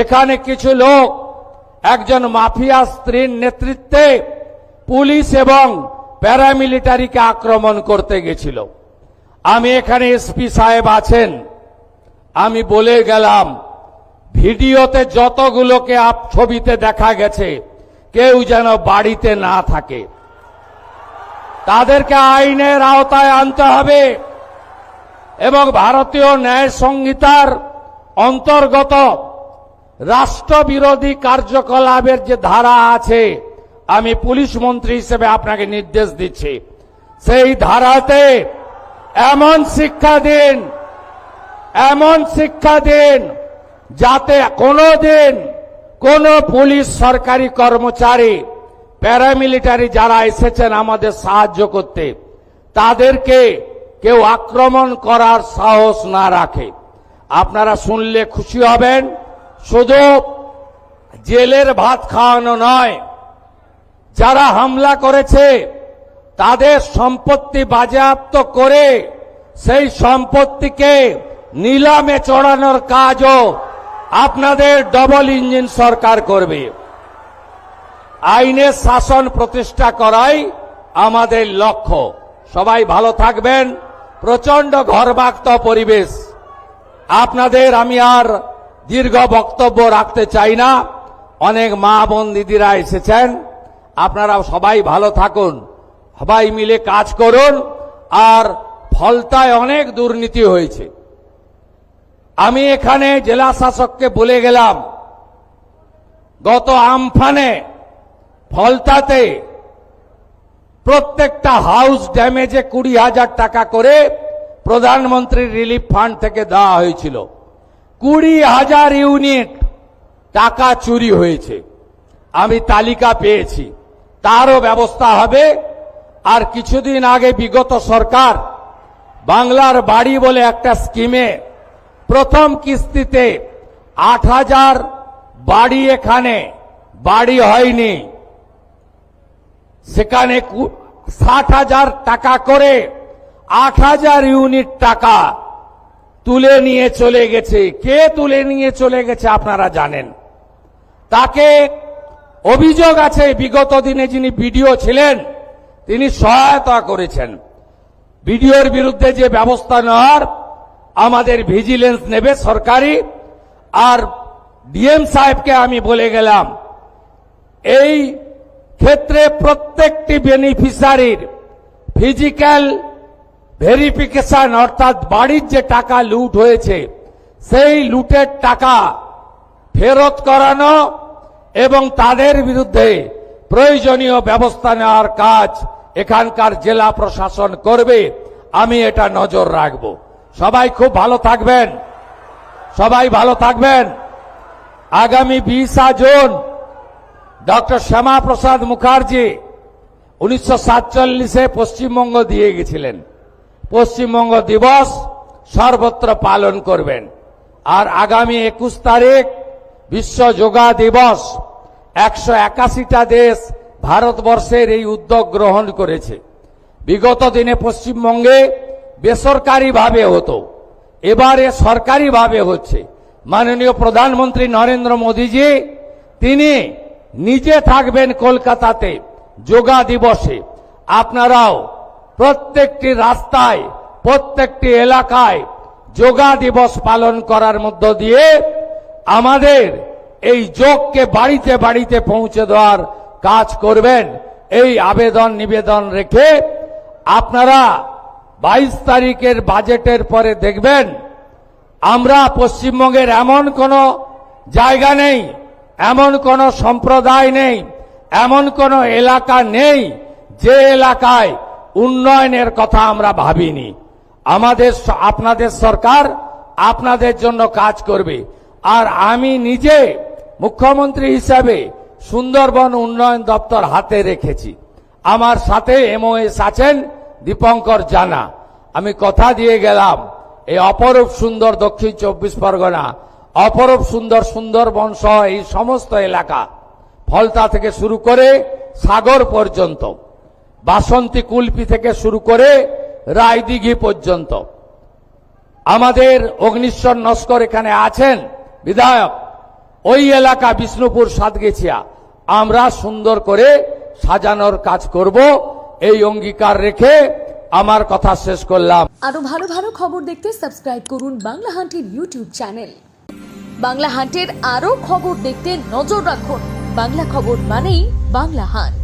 এখানে কিছু লোক একজন মাফিয়া স্ত্রীর নেতৃত্বে পুলিশ এবং প্যারামিলিটারিকে আক্রমণ করতে গেছিল। আমি এখানে এসপি সাহেব আছেন, আমি বলে গেলাম ভিডিওতে যতগুলোকে ছবিতে দেখা গেছে কেউ যেন বাড়িতে না থাকে, তাদেরকে আইনের আওতায় আনতে হবে এবং ভারতীয় ন্যায় সংহিতার অন্তর্গত রাষ্ট্রবিরোধী কার্যকলাপের যে ধারা আছে, আমি পুলিশ মন্ত্রী হিসেবে আপনাকে নির্দেশ দিচ্ছি, সেই ধারাতে এমন শিক্ষা দিন যাতে কোনোদিন কোন পুলিশ সরকারি কর্মচারী প্যারামিলিটারি যারা এসেছেন আমাদের সাহায্য করতে তাদেরকে কেউ আক্রমণ করার সাহস না রাখে। আপনারা শুনলে খুশি হবেন, শুধু জেলের ভাত খাওয়ানো নয়, যারা হামলা করেছে তাদের সম্পত্তি বাজেয়াপ্ত করে সেই সম্পত্তিকে নিলামে চড়ানোর কাজও আপনাদের ডবল ইঞ্জিন সরকার করবে। আইনের শাসন প্রতিষ্ঠা করাই আমাদের লক্ষ্য। সবাই ভালো থাকবেন। প্রচন্ড ঘর্মাক্ত পরিবেশ, আপনাদের আমি আর দীর্ঘ বক্তব্য রাখতে চাই না। অনেক মা বোন দিদিরা এসেছেন, আপনারা সবাই ভালো থাকুন, সবাই মিলে কাজ করুন। আর ফলতায় অনেক দুর্নীতি হয়েছে। আমি এখানে জেলা শাসককে বলে গেলাম, গত আমফানে ফলতাতে প্রত্যেকটা হাউস ড্যামেজে 20,000 টাকা করে প্রধানমন্ত্রী রিলিফ ফান্ড থেকে দেওয়া হয়েছিল। 20,000 ইউনিট টাকা চুরি হয়েছে, আমি তালিকা পেয়েছি, তারও ব্যবস্থা হবে। আর কিছুদিন আগে বিগত সরকার বাংলার বাড়ি বলে একটা স্কিমে প্রথম কিস্তিতে 8,000 বাড়ি, এখানে বাড়ি হয়নি, সেখানে 60,000 টাকা করে 8,000 ইউনিট টাকা তুলে নিয়ে চলে গেছে। কে তুলে নিয়ে চলে গেছে আপনারা জানেন। তাকে অভিযোগ আছে বিগত দিনে যিনি বিডিও ছিলেন তিনি সহায়তা করেছেন। বিডিওর বিরুদ্ধে যে ব্যবস্থা নেওয়ার আমাদের ভিজিলেন্স নেবে সরকারি। আর ডিএম সাহেবকে আমি বলে গেলাম, এই ক্ষেত্রে প্রত্যেকটি বেনিফিশিয়ারির ফিজিক্যাল ভেরিফিকেশন, অর্থাৎ বাড়ির যে টাকা লুট হয়েছে সেই লুটের টাকা ফেরত করানো এবং তাদের বিরুদ্ধে প্রয়োজনীয় ব্যবস্থা নেওয়ার কাজ এখানকার জেলা প্রশাসন করবে। আমি এটা নজর রাখব। সবাই খুব ভালো থাকবেন, সবাই ভালো থাকবেন। আগামী 20 জুন ডক্টর শ্যামা প্রসাদ মুখার্জি 1947-এ পশ্চিমবঙ্গ দিয়ে গেছিলেন। পশ্চিমবঙ্গ দিবস সর্বত্র পালন করবেন। আর আগামী 21 তারিখ বিশ্ব যোগা দিবস। 181টা দেশ ভারতবর্ষের এই উদ্যোগ গ্রহণ করেছে। বিগত দিনে পশ্চিমবঙ্গে বেসরকারিভাবে হতো, এবারে সরকারিভাবে হচ্ছে। মাননীয় প্রধানমন্ত্রী নরেন্দ্র মোদীজি তিনি নিজে থাকবেন কলকাতাতে যোগা দিবসে। আপনারাও প্রত্যেকটি রাস্তায়, প্রত্যেকটি এলাকায় যোগা দিবস পালন করার মধ্য দিয়ে আমাদের এই যোগকে বাড়িতে বাড়িতে পৌঁছে দেওয়ার কাজ করবেন। এই আবেদন নিবেদন রেখে আপনারা 22 তারিখের বাজেটের পরে দেখবেন আমরা পশ্চিমবঙ্গের এমন কোনো জায়গা নেই, এমন কোনো সম্প্রদায় নেই, এমন কোনো এলাকা নেই যে এলাকায় উন্নয়নের কথা আমরা ভাবিনি। আপনাদের সরকার আপনাদের জন্য কাজ করবে। আর আমি নিজে মুখ্যমন্ত্রী হিসাবে সুন্দরবন উন্নয়ন দপ্তর হাতে রেখেছি। আমার সাথে এমওএস আছেন দীপঙ্কর জানা। আমি কথা দিয়ে গেলাম এই অপরূপ সুন্দর দক্ষিণ 24 পরগনা, অপরূপ সুন্দর সুন্দরবন সহ এই সমস্ত এলাকা, ফলতা থেকে শুরু করে সাগর পর্যন্ত, বাসন্তী কুলপি থেকে শুরু করে রায়দিঘি পর্যন্ত, আমাদের অগ্নিশ্বর নস্কর এখানে আছেন বিধায়ক, ওই এলাকা বিষ্ণুপুর সাতগেছিয়া আমরা সুন্দর করে সাজানোর কাজ করব, এই অঙ্গীকার রেখে আমার কথা শেষ করলাম। আরো ভালো ভালো খবর দেখতে সাবস্ক্রাইব করুন বাংলা হান্টের ইউটিউব চ্যানেল। বাংলা হান্টের আরো খবর দেখতে নজর রাখুন। বাংলা খবর মানেই বাংলা হান্ট।